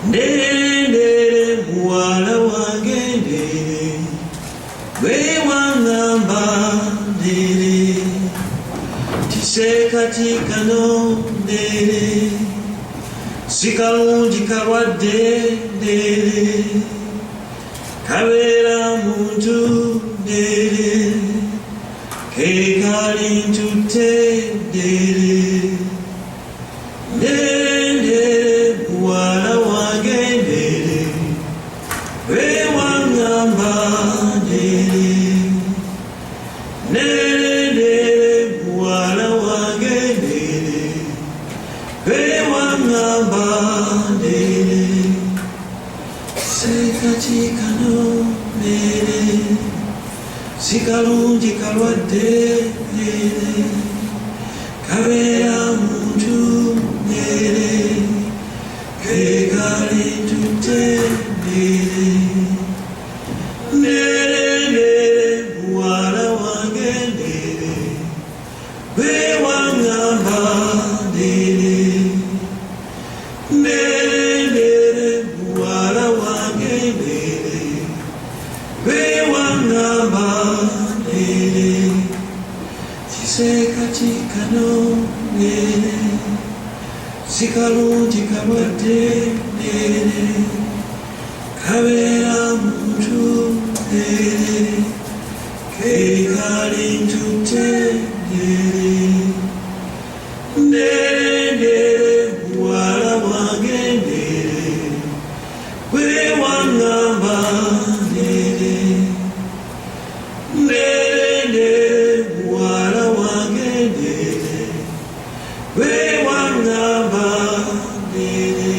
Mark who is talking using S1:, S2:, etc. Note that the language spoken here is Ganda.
S1: Ndere muwala wange ndere gwe wangamba ndere kisekatikano ndere sikalungi kalwadde ndere kabeera muntu ndere kekali ntutte ndere Sekatikano ndere sikalungi kalwadde ndere kabeera muntu ndere kekali ntutte ndere muwala wange ndere gwe wangamba ndere muwala wange ndere gwe wangamba ndere kisekatikano ndere sikalungi kalwadde ndere kabeera muntu ndere kekali ntutte ndere muwala wange ndere gwe wangamba ndere muwala wange ndere gwe wangamba ndere